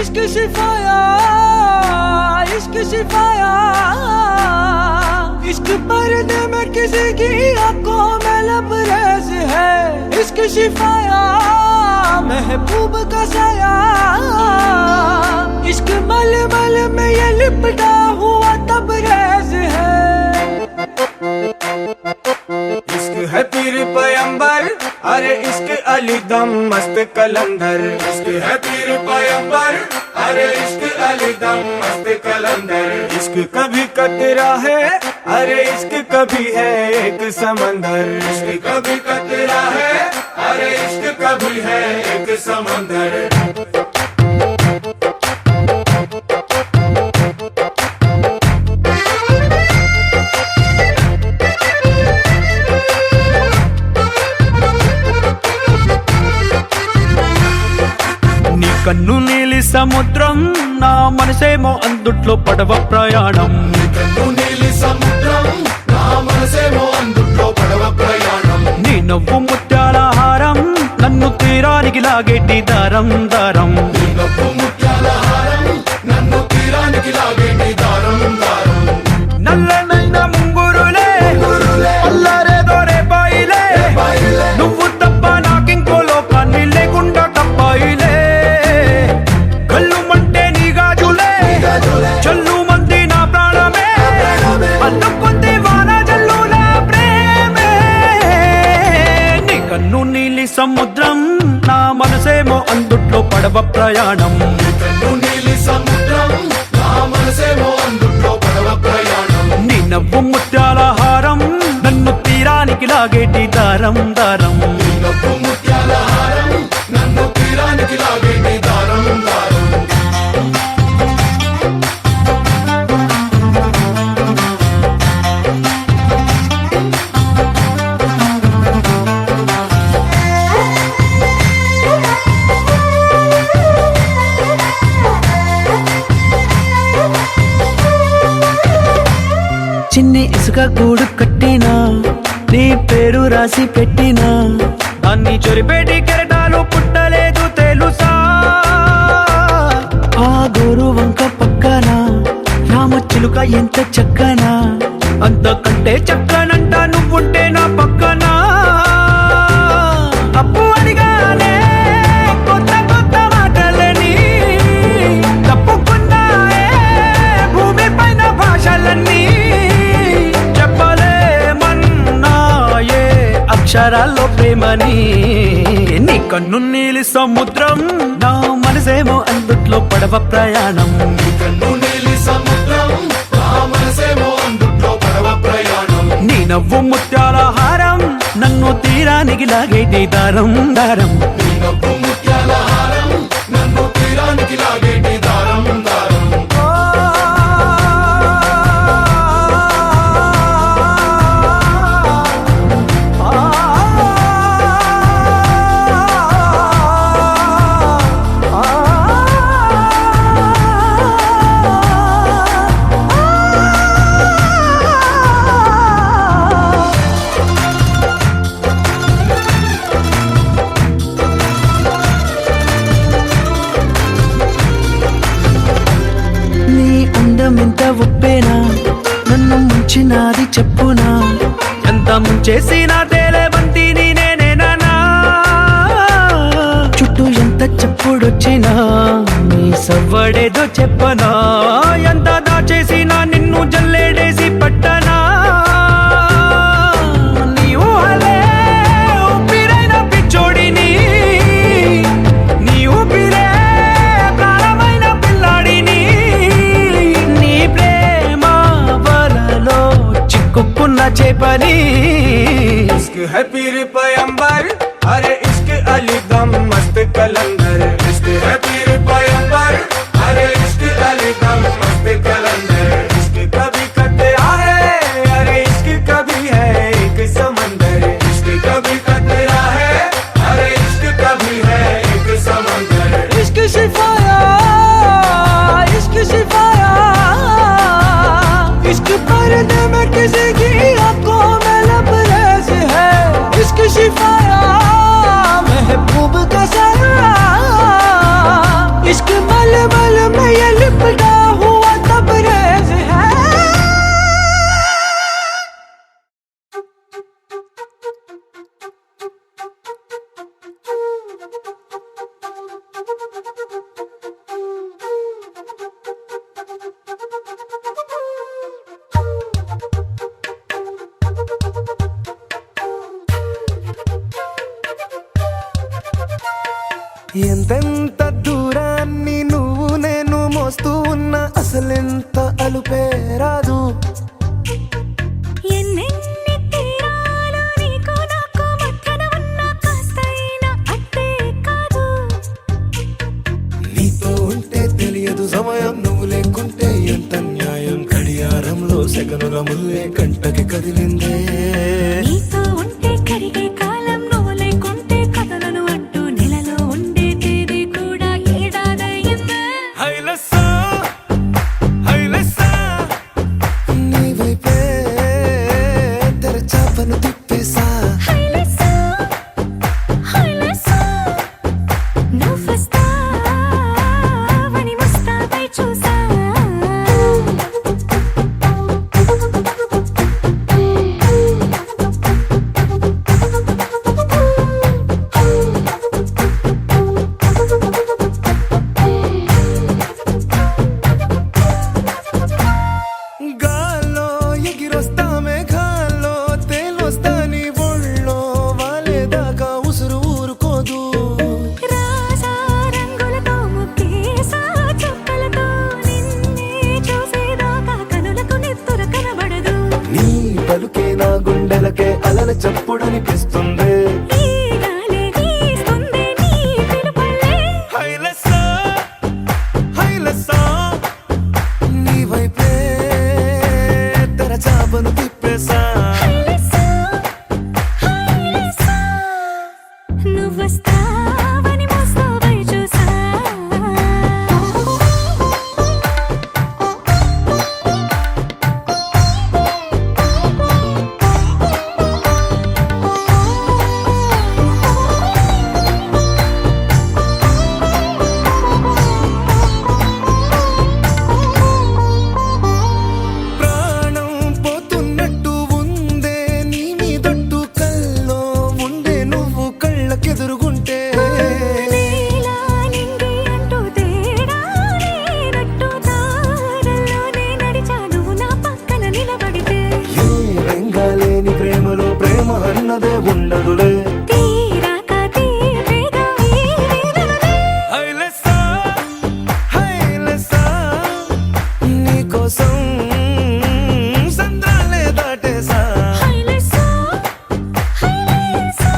इश्क शिफाया, इश्क शिफाया, इश्क पर्दे में किसी की आंखों में लबरेज है। इश्क शिफाया, महबूब का साया, इश्क मलमल में ये लिपटा हुआ तबरेज है। इश्क है पीर पैगंबर, अरे इश्क अली दम मस्त कलंदर। इश्क है पीर पैगंबर, अरे इश्क अली दम मस्त कलंदर। इश्क कभी कतरा है, अरे इश्क कभी है एक समंदर। इश्क कभी कतरा है, अरे इश्क कभी है एक समंदर। కన్ను నీలి సముద్రం, నా మనసేమో అందుట్లో పడవ ప్రయాణం। కన్ను నీలి సముద్రం, నా మనసేమో అందుట్లో పడవ ప్రయాణం। నీ నవ్వు ముత్యాల హారం, నన్ను తీరానికి లాగేటి దారం దారం। నీ నవ్వు ముత్యాల హారం, నన్ను తీరానికి లాగేటి దారం దారం। నల్లనైన ముంగురులే అల్లరేదో రేపాయిలే, నువ్వు తప్ప నాకింకో లోకాన్ని లేకుండా తప్పాయిలే। చల్లు మంది నా ప్రాణమే, అల్లుకుంది వాన జల్లుల ప్రేమే। నీ కన్ను నీలి సముద్రం, నా మనసేమో అందుట్లో పడవ ప్రయాణం। కన్ను నీలి సముద్రం, నా మనసేమో అందుట్లో పడవ ప్రయాణం। నీ నవ్వు ముత్యాల హారం, నన్ను తీరానికి లాగేటి దారం దారం। నీ నవ్వు ముత్యాల హారం, నన్ను తీరానికి లాగేటి దారం దారం। చిన్ని ఇసుక గూడు కట్టినా, నీ పేరు రాసి పెట్టినా, దాన్ని చొరిపేటి కెరటాలు పుట్టలేదు తెలుసా। ఆ గోరు వంక పక్కన రామచిలుక ఎంత చక్కనా, అంతకంటే చక్కనంట నువ్వుంటే నా పక్కన। అప్పు అడిగానే కొత్త కొత్త మాటలని, తప్పుకున్నాయే భూమి పైన భాషలన్నీ, చెప్పలేమన్నాయే అక్షరాల్లో ప్రేమని। నీ కన్ను నీలి సముద్రం, నా మనసేమో అందుట్లో పడవ ప్రయాణం। కన్ను నీలి సముద్రం, నా మనసేమో అందుట్లో పడవ ప్రయాణం। నీ నవ్వు ముత్యాల హారం, నన్ను తీరానికి లాగేటి దారం దారం। నీ నవ్వు ముత్యాల హారం, నన్ను తీరానికి లాగేటి దారం దారం। ఎంత ఒప్పేనా, నన్ను ముంచినాది చెప్పునా, ఎంత ముంచేసినా తేలేవంతి నేనేనా। చుట్టూ ఎంత చెప్పుడొచ్చినా, నీ సవ్వడేదో చెప్పనా, ఎంత దాచేసినా నిన్ను జల్లేడేసి పట్టనా। నీ ఊహలే ఊపిరైన పిచ్చోడిని, నీ ఊపిరే ప్రాణమైన పిల్లాడిని, నీ ప్రేమ వలలో చిక్కుకున్న చేపని। इश्क है पीर पैगंबर, अरे इश्क अली दम मस्त कलंदर। इश्क है पीर पैगंबर, अरे इश्क अली दम मस्त कलंदर। इश्क कभी कतरा है, अरे इश्क कभी है एक समंदर। इश्क कभी कतरा है, अरे इश्क कभी है एक समंदर। इश्क शिफाया, इश्क शिफाया, इश्क पर्दे में किसी की आंखों में लबरेज है। इश्क ఎంతెంత దూరాన్ని నువ్వు నేను మోస్తూ ఉన్నా అసలెంత అలుపే రాదు. ఎన్నెన్ని తీరాలు నీకు నాకు మధ్యన ఉన్న కాస్తైనా అట్టే కాదు. నీతో ఉంటే తెలియదు సమయం, నువ్వు లేకుంటే ఎంత న్యాయం. గడియారంలో సెగనుల ముల్లే కంటకి కదిలిందే. నీతో ఉంటే కరిగే కాలం, నువ్వు లేకుంటే కథలను అంటూ నెలలో ఉండే తేదీ కూడా ఏడాదయ్యిందే. హైలెస్సా హైలెస్సా నీ వైపే తెరచాపను తిప్పేసా. హైలెస్సా హైలెస్సా నువ్వొస్తావని ముస్తాబై చూసా. గాల్లో ఎగిరొస్తా మేఘాల్లో తేలొస్తా నీ ఒళ్ళో వాలేదాకా ఉసురు ఊరుకోదు. రాజా రంగులతో ముగ్గేసా చుక్కలతో నిన్నే చూసేదాకా కనులకు నెత్తుర కనబడదు. నీ పలుకే నా గుండెలకే అలల చప్పుడనిపిస్తుంది. ఈ గాలే గీస్తుంది నీ పిలుపులే. హైలెస్సా హైలెస్సా నీ వైపే తెరచాపను తిప్పేసా. హైలెస్సా హైలెస్సా నువ్వొస్తావని ముస్తాబై చూసా. ప్రాణం పోతున్నట్టు ఉందే నీ మీదొట్టు కల్లో ఉండే నువ్వు కళ్ళకెదురుగుంటే. నీలా నింగి అంటూ తేడా లేనట్టు తారల్లోనే నడిచాను నా పక్కన నిలబడితే. ఏ రంగాలేని ప్రేమలో ప్రేమ అన్నదే ఉండదులే. తీరాక తీపేగా ఈ వేదనలే. హైలెస్సా హైలెస్సా నీకోసం సంద్రాలే దాటేసా. హైలెస్సా హైలెస్సా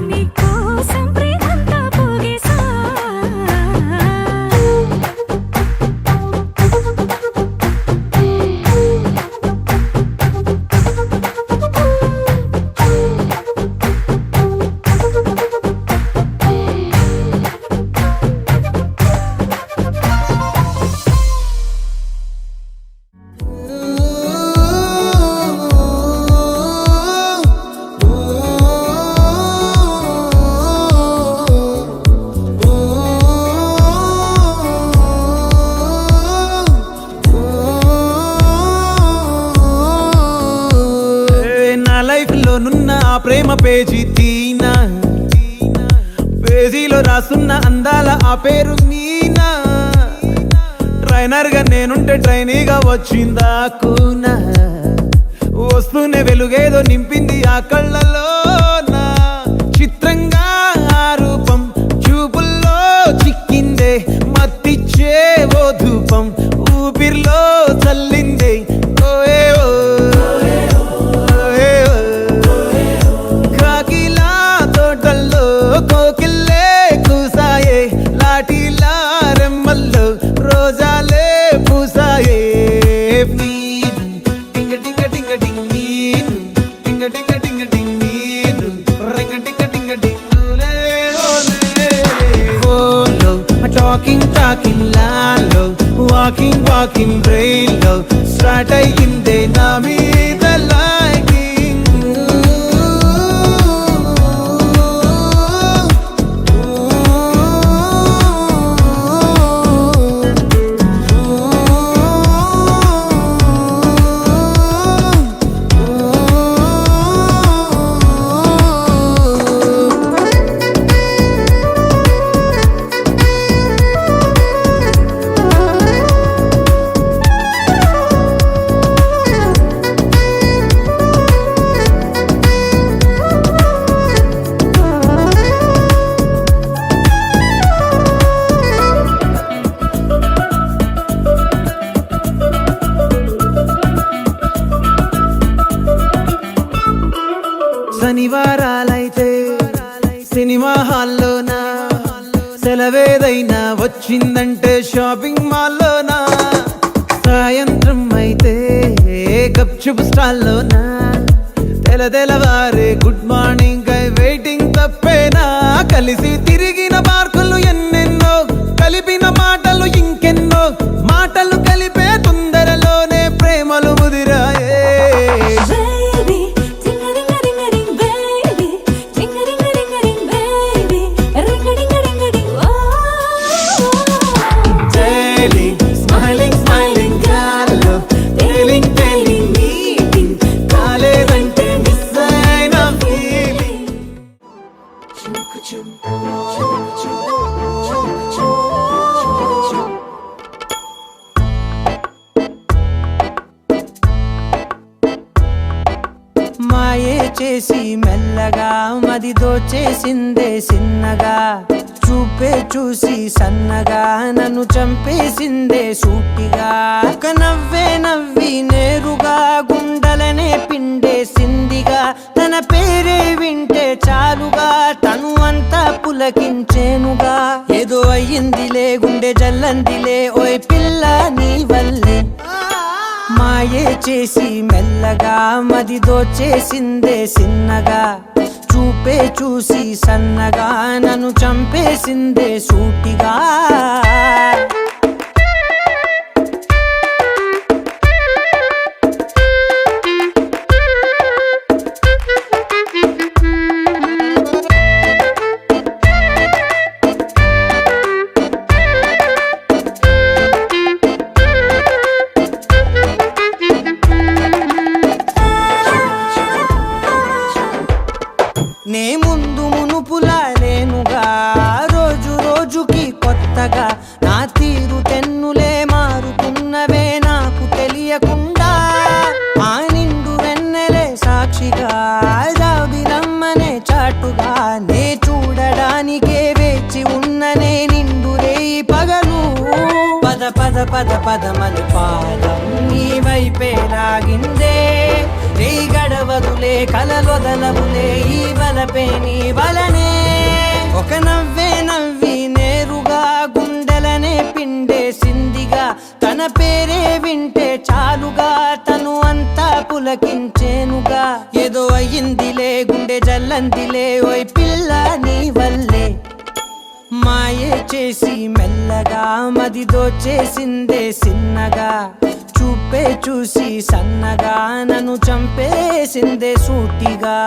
నీకోసం ప్రేమంతా పోగేసా. నా లైఫ్ లో నున్న ఆ ప్రేమ పేజీ తీనా, పేజీలో రాసున్న అందాల ఆ పేరు మీనా. ట్రైనర్ గా నేనుంటే ట్రైనీగా వచ్చిందా కూనా. వస్తూనే వెలుగేదో నింపింది ఆ కళ్ళలో నా. చిత్రంగా ఆ రూపం చూపుల్లో చిక్కిందే, మత్తిచ్చే ఓ ధూపం ఊపిరిలో చల్లిందే. ఓయే ఓ కాకిలా తోటల్లో కోకిల్లే కూసాయే, లాఠీలా రెమ్మల్లో రోజాలే పూసాయే. నీరు టింగ టింగ టింగ టింగ్ నీరు టింగ టింగ టింగ టింగ్ నీరు రింగ టింగ టింగ టింగులే ఓలే. ఫోన్లో టాకింగ్ లాలో వాకింగ్ బ్రెయిన్లో స్టార్ట్ అయ్యిందే నా మీద లైకింగ్. సినిమా హాల్లోనా, సెలవేదైనా వచ్చిందంటే షాపింగ్ మాల్లోనా, సాయంత్రం అయితే గప్చుప్ స్టాల్లోనా, తెలవారే గుడ్ మార్నింగ్ ఐ వెయిటింగ్ తప్పేనా, కలిసి తిరిగిన పార్కులు ఎన్నెన్నో, కలిపిన మాటలు ఇంకెన్నో, మాటలు కలిపే తొందరలోనే ప్రేమలు ముదిరాయే. Baby, ting-a-ding-a-ding-a-ding, baby, ting-a-ding-a-ding-a-ding, baby, ring-a-ding-a-ding-a-ding, oh. Daily, smiling, smiling, గాల్లో tailing, tailing, meeting, కాలేదంటే miss అయిన feeling. మాయే చేసి మెల్లగా మది దోచేసిందే సిన్నగా, చూపే చూసి సన్నగా నన్ను చంపేసిందే సూటిగా, ఒక నవ్వే నవ్వి నేరుగా గుండెలనే పిండేసిందిగా, తన పేరే వింటే చాలుగా తను అంతా పులకించేనుగా, ఏదో అయ్యిందిలే గుండె జల్లందిలే ఓయ్ పిల్ల నీ వల్లే, మాయే చేసి మెల్లగా మది దోచేసిందే సిన్నగా, చూపే చూసి సన్నగా నన్ను చంపేసిందే సూటిగా. నే ముందు మునుపులా లేనుగా, రోజు రోజుకి కొత్తగా నా తీరు తెన్నులే మారుతున్నవే నాకు తెలియకుండా, ఆ నిండు వెన్నెలే సాక్షిగా జాబిలమ్మనే చాటుగా, నే చూడడానికే వేచి ఉన్ననే నిండు రేయి పగలు, పద పద పద పదమని పాదం నీ వైపే లాగిందే, నీ గడవదులే కలలొదలవులే ఈ వలపే నీ వలనే, ఒక నవ్వే నవ్వి నేరుగా గుండెలనే పిండేసిందిగా, తన పేరే వింటే చాలుగా తను అంతా పులకించేనుగా, ఏదో అయ్యిందిలే గుండె జల్లందిలే ఓయ్ పిల్ల నీ వల్లే, మాయే చేసి మెల్లగా మది దోచేసిందే సిన్నగా, చూపే చూసి సన్నగా నన్ను చంపేసిందే సూటిగా.